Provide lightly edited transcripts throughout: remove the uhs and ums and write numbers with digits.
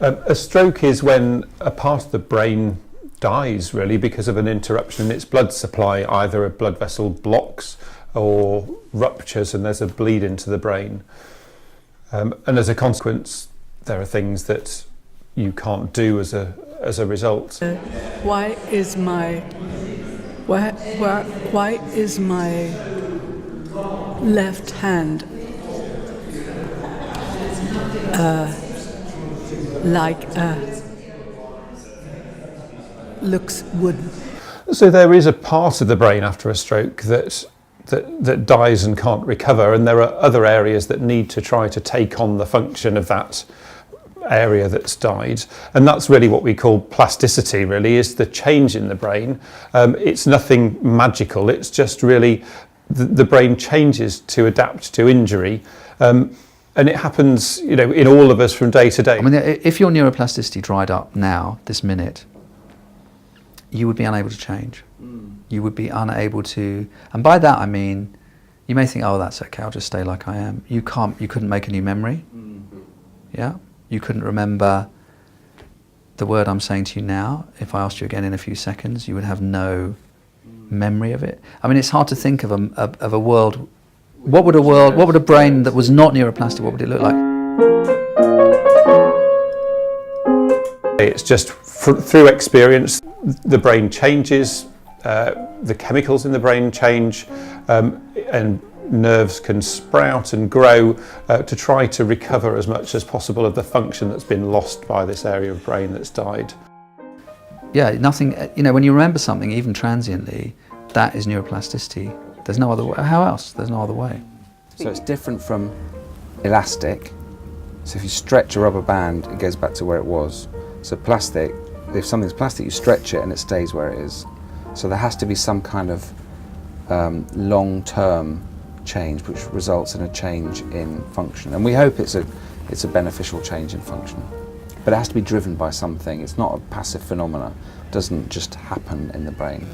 A stroke is when a part of the brain dies, really, because of an interruption in its blood supply. Either a blood vessel blocks or ruptures and there's a bleed into the brain. And as a consequence, there are things that you can't do as a result. Why is my left hand looks wooden? So there is a part of the brain after a stroke that dies and can't recover, and there are other areas that need to try to take on the function of that area that's died, and that's really what we call plasticity. Really, is the change in the brain. It's nothing magical. It's just really the brain changes to adapt to injury, and it happens, in all of us from day to day. I mean, if your neuroplasticity dried up now, this minute, you would be unable to change. You would be unable to, and by that I mean, you may think, oh, that's okay, I'll just stay like I am. You couldn't make a new memory. Yeah? You couldn't remember the word I'm saying to you now. If I asked you again in a few seconds, you would have no memory of it. I mean, it's hard to think of a world. What would a brain that was not neuroplastic, what would it look like? It's just through experience, the brain changes, the chemicals in the brain change, and nerves can sprout and grow to try to recover as much as possible of the function that's been lost by this area of brain that's died. Yeah, nothing, when you remember something, even transiently, that is neuroplasticity. There's no other way. How else? There's no other way. So it's different from elastic. So if you stretch a rubber band, it goes back to where it was. So plastic, if something's plastic, you stretch it and it stays where it is. So there has to be some kind of long-term change which results in a change in function. And we hope it's a beneficial change in function. But it has to be driven by something. It's not a passive phenomenon. It doesn't just happen in the brain.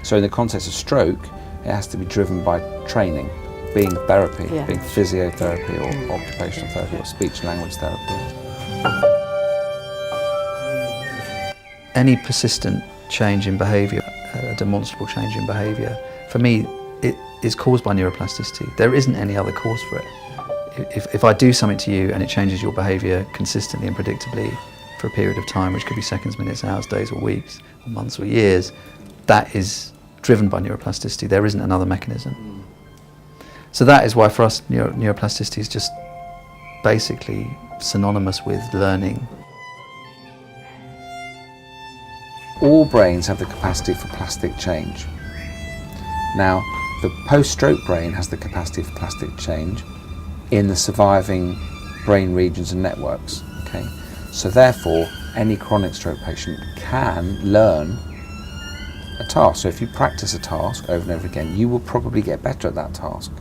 So in the context of stroke, it has to be driven by training, being therapy, being physiotherapy or occupational therapy or speech and language therapy. Any persistent change in behaviour, a demonstrable change in behaviour, for me, it is caused by neuroplasticity. There isn't any other cause for it. If I do something to you and it changes your behaviour consistently and predictably for a period of time, which could be seconds, minutes, hours, days or weeks, or months or years, that is driven by neuroplasticity. There isn't another mechanism. So that is why for us neuroplasticity is just basically synonymous with learning. All brains have the capacity for plastic change. Now, the post-stroke brain has the capacity for plastic change in the surviving brain regions and networks. Okay? So therefore, any chronic stroke patient can learn a task. So if you practice a task over and over again, you will probably get better at that task.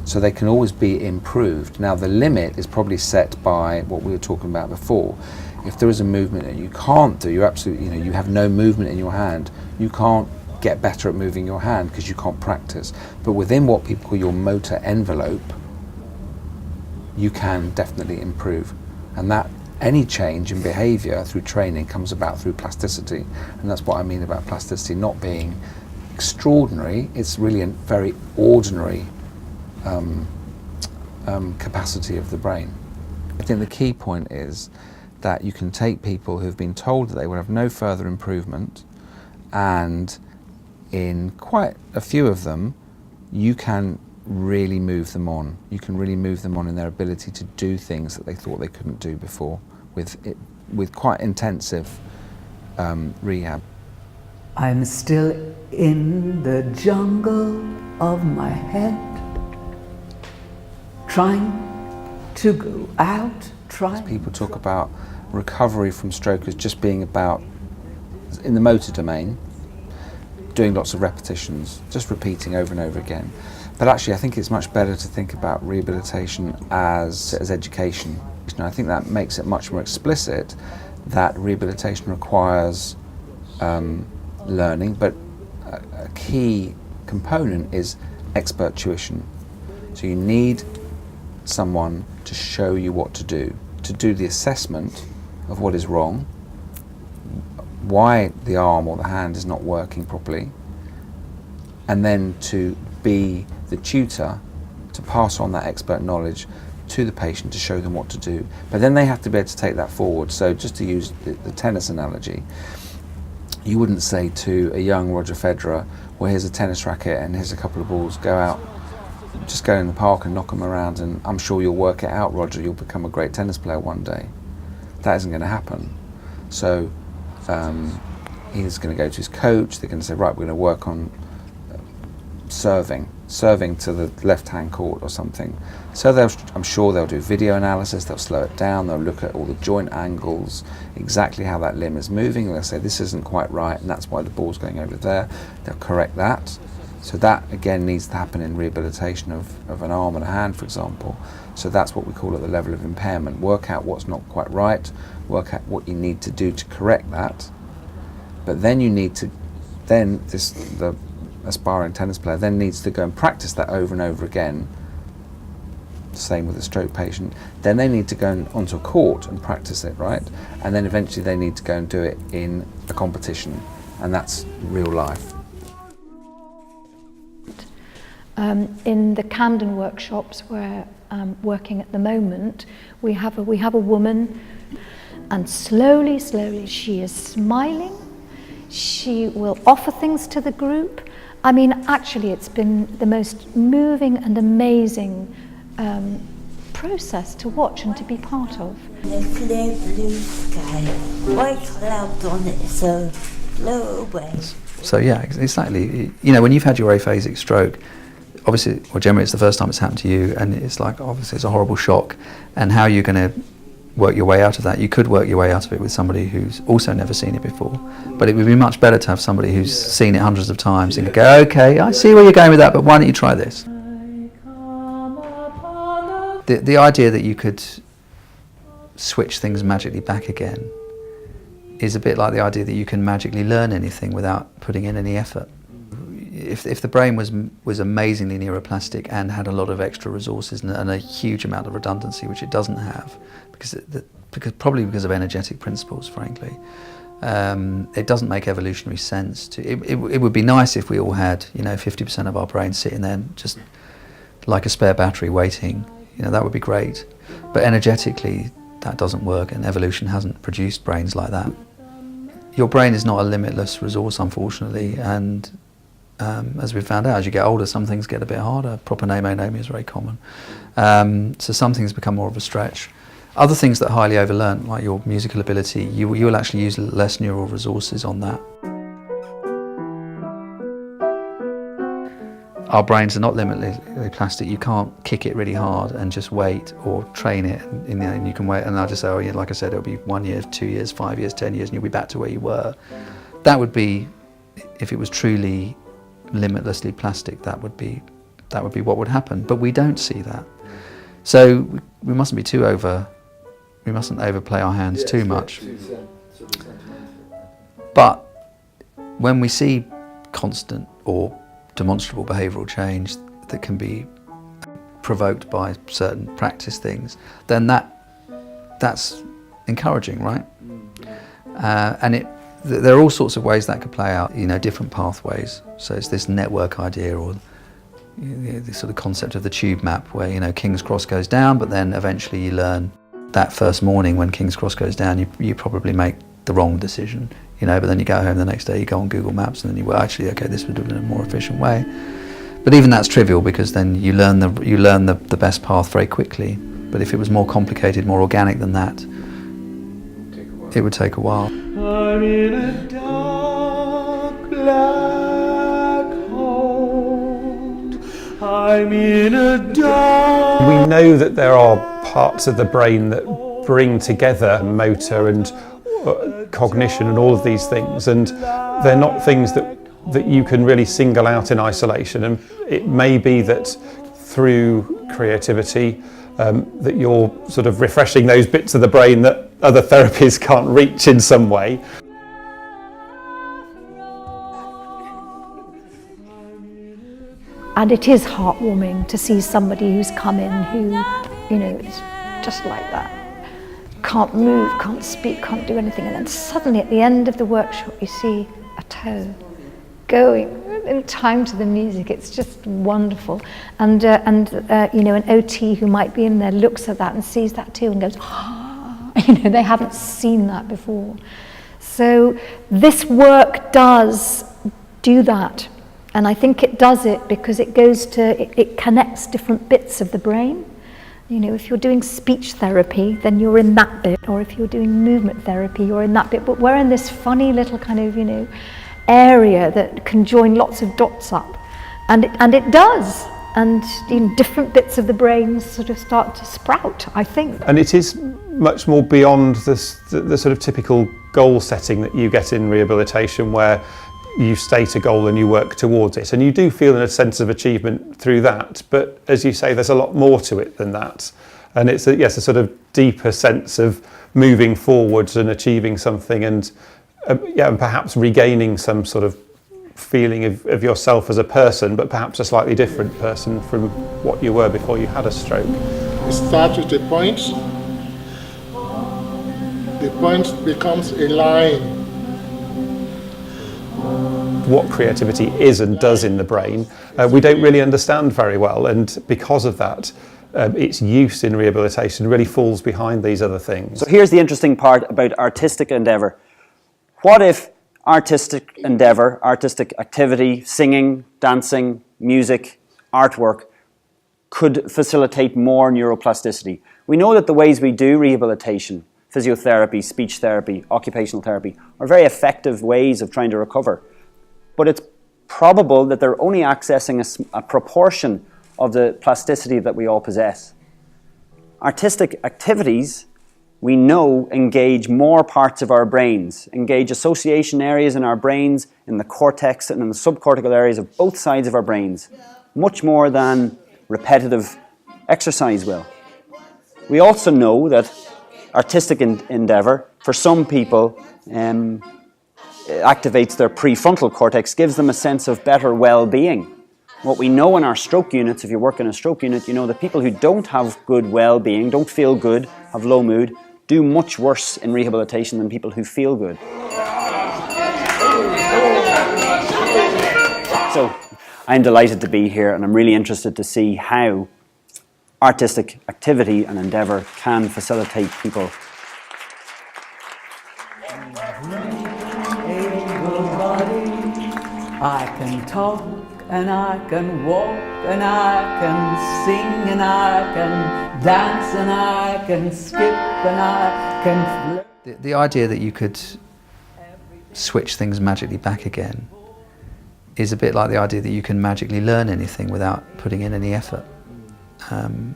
So they can always be improved. Now the limit is probably set by what we were talking about before. If there is a movement that you can't do, you absolutely, you have no movement in your hand, you can't get better at moving your hand because you can't practice. But within what people call your motor envelope, you can definitely improve. And that any change in behaviour through training comes about through plasticity. And that's what I mean about plasticity not being extraordinary, it's really a very ordinary capacity of the brain. I think the key point is that you can take people who've been told that they will have no further improvement, and in quite a few of them you can really move them on. You can really move them on in their ability to do things that they thought they couldn't do before with quite intensive rehab. I'm still in the jungle of my head, trying to go out, People talk about recovery from stroke as just being about, in the motor domain, doing lots of repetitions, just repeating over and over again. But actually I think it's much better to think about rehabilitation as education. And I think that makes it much more explicit that rehabilitation requires learning, but a key component is expert tuition. So you need someone to show you what to do the assessment of what is wrong, why the arm or the hand is not working properly, and then to be the tutor to pass on that expert knowledge to the patient to show them what to do. But then they have to be able to take that forward. So just to use the tennis analogy, you wouldn't say to a young Roger Federer, well, here's a tennis racket and here's a couple of balls, go out, just go in the park and knock them around and I'm sure you'll work it out, Roger, you'll become a great tennis player one day. That isn't going to happen. So he's going to go to his coach, they're going to say, right, we're going to work on serving to the left-hand court or something. So I'm sure they'll do video analysis, they'll slow it down, they'll look at all the joint angles, exactly how that limb is moving, they'll say this isn't quite right and that's why the ball's going over there. They'll correct that. So that again needs to happen in rehabilitation of an arm and a hand, for example. So that's what we call at the level of impairment. Work out what's not quite right, work out what you need to do to correct that. But then you need to, the aspiring tennis player then needs to go and practice that over and over again. Same with a stroke patient. Then they need to go onto a court and practice it, right? And then eventually they need to go and do it in a competition, and that's real life. In the Camden workshops where I'm working at the moment, we have a woman, and slowly she is smiling. She will offer things to the group. I mean, actually, it's been the most moving and amazing process to watch and to be part of. The clear blue sky, white clouds on it, so blow away. So yeah, exactly. You know, when you've had your aphasic stroke, obviously, well, generally it's the first time it's happened to you, and it's like, obviously it's a horrible shock, and how you're going to work your way out of that. You could work your way out of it with somebody who's also never seen it before, but it would be much better to have somebody who's seen it hundreds of times and go, okay, I see where you're going with that, but why don't you try this? The idea that you could switch things magically back again is a bit like the idea that you can magically learn anything without putting in any effort. If the brain was amazingly neuroplastic and had a lot of extra resources and a huge amount of redundancy, which it doesn't have, probably because of energetic principles, frankly, it doesn't make evolutionary sense. It would be nice if we all had, 50% of our brain sitting there just like a spare battery waiting. That would be great. But energetically, that doesn't work, and evolution hasn't produced brains like that. Your brain is not a limitless resource, unfortunately, and as we found out, as you get older, some things get a bit harder. Propanomonomia is very common. So some things become more of a stretch. Other things that are highly overlearned, like your musical ability, you will actually use less neural resources on that. Our brains are not limitlessly plastic. You can't kick it really hard and just wait, or train it, and you can wait. And I'll just say, oh yeah, like I said, it'll be 1 year, 2 years, 5 years, 10 years, and you'll be back to where you were. That would be, if it was truly limitlessly plastic, that would be what would happen. But we don't see that, so we mustn't be we mustn't overplay our hands too much. But when we see constant or demonstrable behavioural change that can be provoked by certain practice things, then that's encouraging, right? And there are all sorts of ways that could play out, different pathways. So it's this network idea, or the sort of concept of the tube map, where King's Cross goes down, but then eventually you learn that first morning when King's Cross goes down, you probably make the wrong decision, but then you go home the next day, you go on Google Maps, and then okay, this would have been a more efficient way. But even that's trivial, because then you learn the best path very quickly. But if it was more complicated, more organic than that, it would take a while. I'm in a dark black hole. I'm in a dark... We know that there are parts of the brain that bring together motor and cognition and all of these things, and they're not things that you can really single out in isolation. And it may be that through creativity that you're sort of refreshing those bits of the brain that other therapies can't reach in some way. And it is heartwarming to see somebody who's come in who, is just like that, can't move, can't speak, can't do anything, and then suddenly at the end of the workshop you see a toe going in time to the music. It's just wonderful. And you know, an OT who might be in there looks at that and sees that too and goes, ah, you know, they haven't seen that before. So this work does do that, and I think it does it because it goes to, it connects different bits of the brain. You know, if you're doing speech therapy, then you're in that bit, or if you're doing movement therapy, you're in that bit. But we're in this funny little kind of, you know, area that can join lots of dots up, and it does. And you know, different bits of the brain sort of start to sprout, I think. And it is much more beyond the sort of typical goal setting that you get in rehabilitation, where you state a goal and you work towards it, and you do feel a sense of achievement through that. But as you say, there's a lot more to it than that, and it's a sort of deeper sense of moving forwards and achieving something, and and perhaps regaining some sort of feeling of yourself as a person, but perhaps a slightly different person from what you were before you had a stroke. It starts with a point. The point becomes a line. What creativity is and does in the brain, we don't really understand very well, and because of that, its use in rehabilitation really falls behind these other things. So here's the interesting part about artistic endeavour. What if artistic endeavour, artistic activity, singing, dancing, music, artwork, could facilitate more neuroplasticity? We know that the ways we do rehabilitation, physiotherapy, speech therapy, occupational therapy, are very effective ways of trying to recover. But it's probable that they're only accessing a proportion of the plasticity that we all possess. Artistic activities, we know, engage more parts of our brains, engage association areas in our brains, in the cortex and in the subcortical areas of both sides of our brains, much more than repetitive exercise will. We also know that artistic endeavour, for some people, activates their prefrontal cortex, gives them a sense of better well-being. What we know in our stroke units, if you work in a stroke unit, you know that people who don't have good well-being, don't feel good, have low mood, do much worse in rehabilitation than people who feel good. So I'm delighted to be here, and I'm really interested to see how artistic activity and endeavour can facilitate people. I can talk and I can walk and I can sing and I can dance and I can skip and I can flirt. The idea that you could switch things magically back again is a bit like the idea that you can magically learn anything without putting in any effort.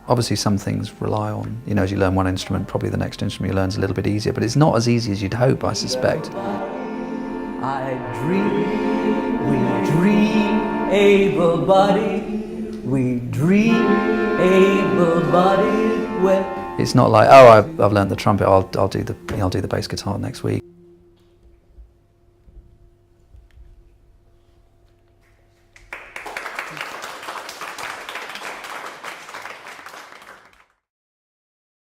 Obviously some things rely on, you know, as you learn one instrument, probably the next instrument you learn is a little bit easier, but it's not as easy as you'd hope, I suspect. I dream, we dream, able-bodied, we dream, able-bodied. It's not like, oh, I've learned the trumpet, I'll do the bass guitar next week.